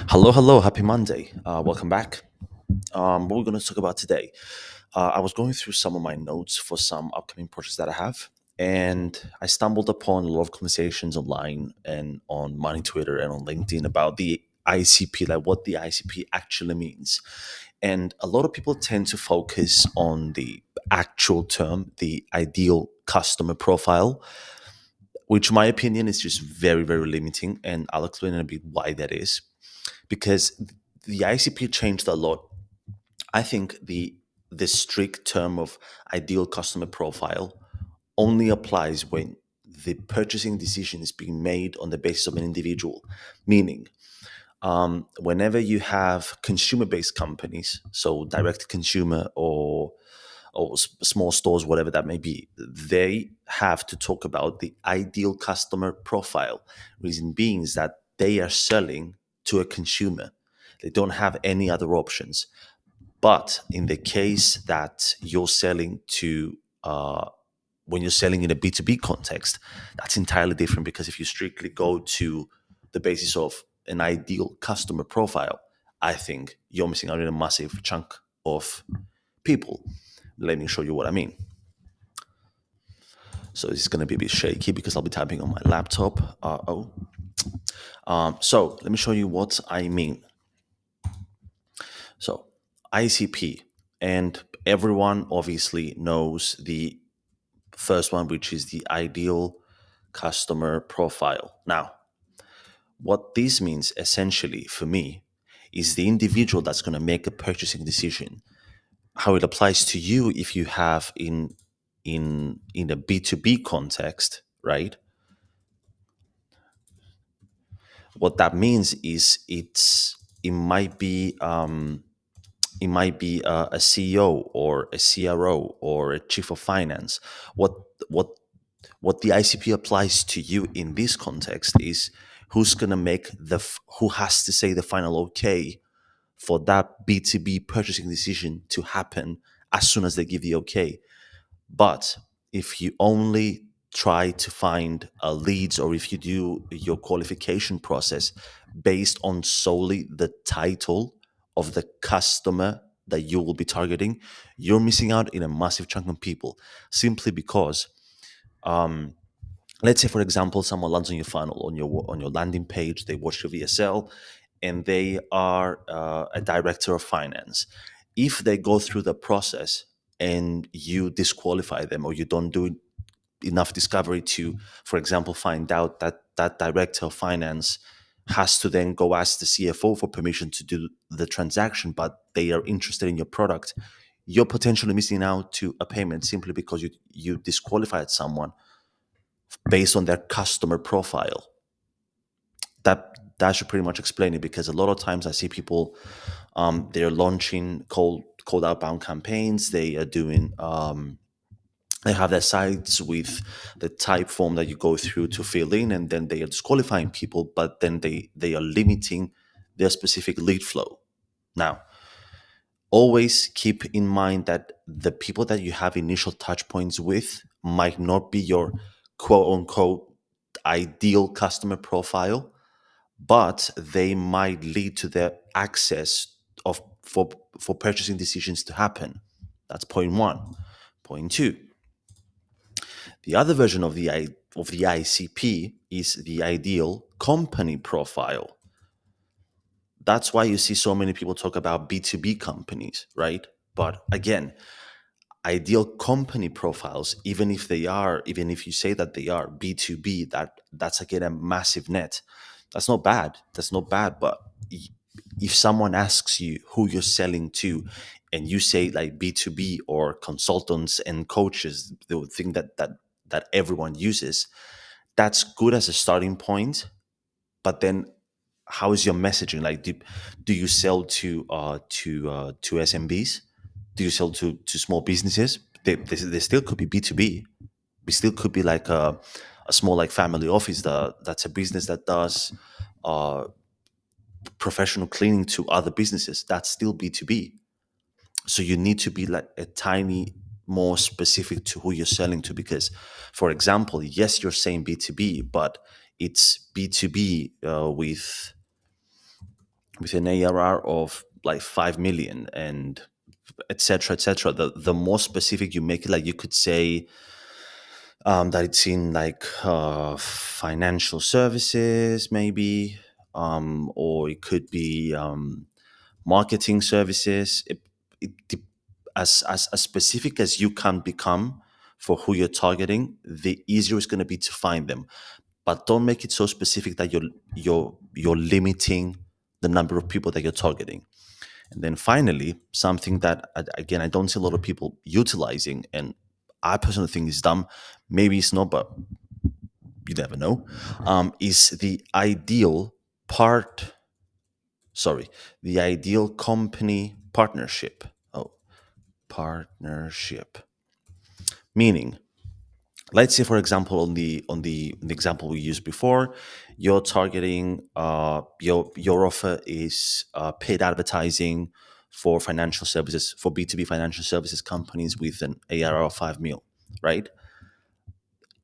Hello, hello, happy Monday. Welcome back. What we're going to talk about today. I was going through some of my notes for some upcoming projects that I have, and I stumbled upon a lot of conversations online and on my Twitter and on LinkedIn about the ICP, like what the ICP actually means. And a lot of people tend to focus on the actual term, the ideal customer profile, which, in my opinion, is just very, very limiting. And I'll explain in a bit why that is because the ICP changed a lot. I think the strict term of ideal customer profile only applies when the purchasing decision is being made on the basis of an individual. Meaning, whenever you have consumer-based companies, so direct to consumer or small stores, whatever that may be, they have to talk about the ideal customer profile. Reason being is that they are selling to a consumer. They don't have any other options. But in the case that you're selling to, when you're selling in a B2B context, that's entirely different because if you strictly go to the basis of an ideal customer profile, I think you're missing out on a massive chunk of people. Let me show you what I mean. So it's going to be a bit shaky because I'll be typing on my laptop. So let me show you what I mean. So ICP, and everyone obviously knows the first one, which is the ideal customer profile. Now, what this means essentially for me is the individual that's going to make a purchasing decision. How it applies to you if you have in a B2B context, right? What that means is it might be a CEO or a CRO or a chief of finance. What what what the ICP applies to you in this context is who's gonna make who has to say the final okay for that B2B purchasing decision to happen as soon as they give the okay. But if you only try to find leads, or if you do your qualification process based on solely the title of the customer that you will be targeting, you're missing out in a massive chunk of people simply because let's say, for example, someone lands on your funnel, on your landing page, they watch your VSL, and they are a director of finance. If they go through the process and you disqualify them, or you don't do enough discovery to, for example, find out that that director of finance has to then go ask the CFO for permission to do the transaction, but they are interested in your product, you're potentially missing out to a payment simply because you disqualified someone based on their customer profile. That should pretty much explain it, because a lot of times I see people, they're launching cold outbound campaigns. They are doing they have their sites with the type form that you go through to fill in, and then they are disqualifying people, but then they are limiting their specific lead flow. Now, always keep in mind that the people that you have initial touch points with might not be your quote unquote ideal customer profile, but they might lead to their access of for purchasing decisions to happen. That's point one. Point two, the other version of the ICP is the ideal company profile. That's why you see so many people talk about B2B companies, right? But again, ideal company profiles, even if you say that they are B2B, that's again a massive net. That's not bad. That's not bad. But if someone asks you who you're selling to, and you say like B2B or consultants and coaches, the thing that everyone uses, that's good as a starting point. But then how is your messaging? Like, do you sell to SMBs? Do you sell to small businesses? They still could be B2B. It still could be like a small like family office that's a business that does uh, professional cleaning to other businesses. That's still B2B. So you need to be like a tiny more specific to who you're selling to, because, for example, yes, you're saying B2B, but it's B2B with an ARR of like 5 million and etc etc. The more specific you make it, like you could say that it's in like financial services maybe, or it could be marketing services. As specific as you can become for who you're targeting, the easier it's going to be to find them. But don't make it so specific that you're limiting the number of people that you're targeting. And then finally, something that again I don't see a lot of people utilizing, and I personally think is dumb. Maybe it's not, but you never know. Is the ideal part? Sorry, the ideal company partnership. Oh, partnership. Meaning, let's say for example on the example we used before, you're targeting your offer is paid advertising for financial services, for B2B financial services companies with an ARR of 5 mil, right?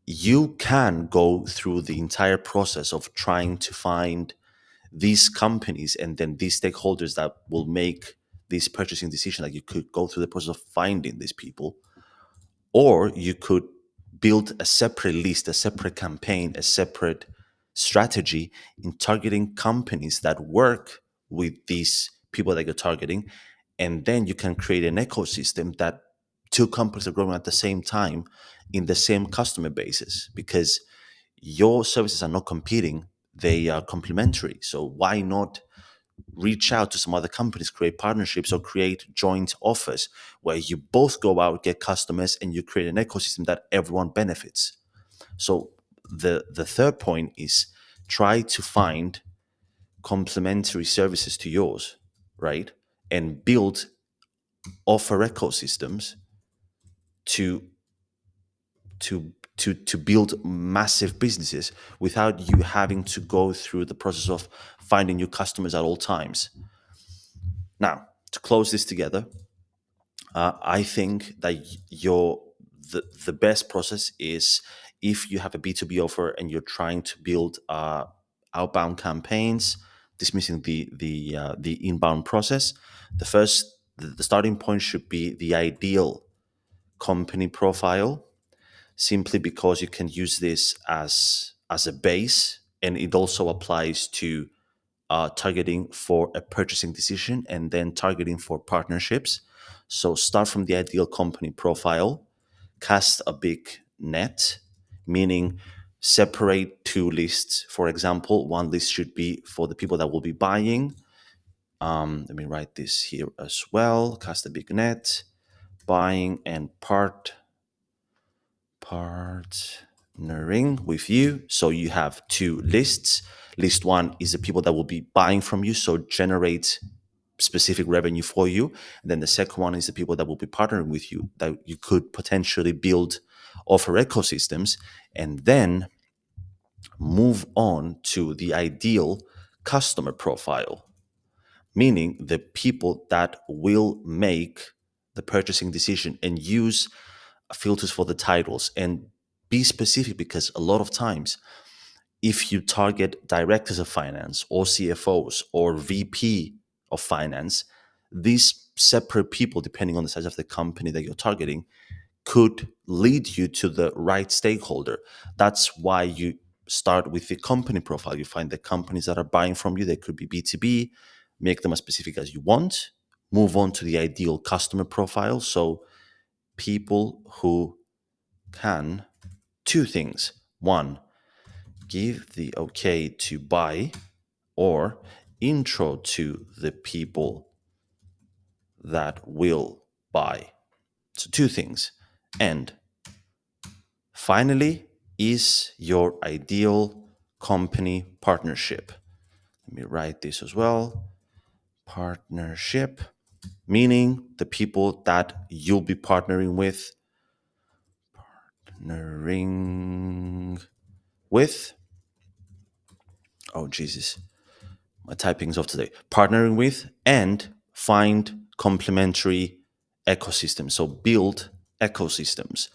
You can go through the entire process of trying to find these companies and then these stakeholders that will make this purchasing decision. Like you could go through the process of finding these people, or you could build a separate list, a separate campaign, a separate strategy in targeting companies that work with these people that you're targeting. And then you can create an ecosystem that two companies are growing at the same time in the same customer bases, because your services are not competing, they are complementary. So why not reach out to some other companies, create partnerships, or create joint offers where you both go out, get customers, and you create an ecosystem that everyone benefits. So the third point is try to find complementary services to yours, right? And build offer ecosystems to to build massive businesses without you having to go through the process of finding new customers at all times. Now, to close this together, I think that the best process is if you have a B2B offer and you're trying to build outbound campaigns, dismissing the inbound process. The starting point should be the ideal company profile, simply because you can use this as a base, and it also applies to targeting for a purchasing decision and then targeting for partnerships. So start from the ideal company profile, cast a big net, meaning separate two lists. For example, one list should be for the people that will be buying. Let me write this here as well. Cast a big net, buying and partnering with you. So you have two lists. List one is the people that will be buying from you, so generate specific revenue for you. And then the second one is the people that will be partnering with you, that you could potentially build offer ecosystems, and then move on to the ideal customer profile, meaning the people that will make the purchasing decision, and use filters for the titles and be specific, because a lot of times if you target directors of finance or CFOs or VP of finance, these separate people, depending on the size of the company that you're targeting, could lead you to the right stakeholder. That's why you start with the company profile. You find the companies that are buying from you. They could be B2B, make them as specific as you want, move on to the ideal customer profile. So people who can two things. One, give the okay to buy, or intro to the people that will buy. So two things. And finally, is your ideal company partnership. Let me write this as well. Partnership, meaning the people that you'll be partnering with. Partnering with. Oh, Jesus. My typing's off today. Partnering with, and find complementary ecosystems. So build ecosystems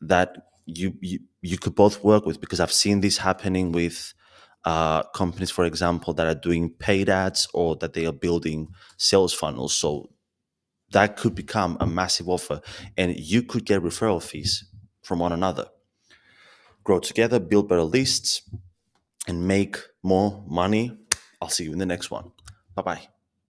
that you could both work with, because I've seen this happening with companies, for example, that are doing paid ads or that they are building sales funnels. So that could become a massive offer, and you could get referral fees from one another. Grow together, build better lists, and make more money. I'll see you in the next one. Bye bye.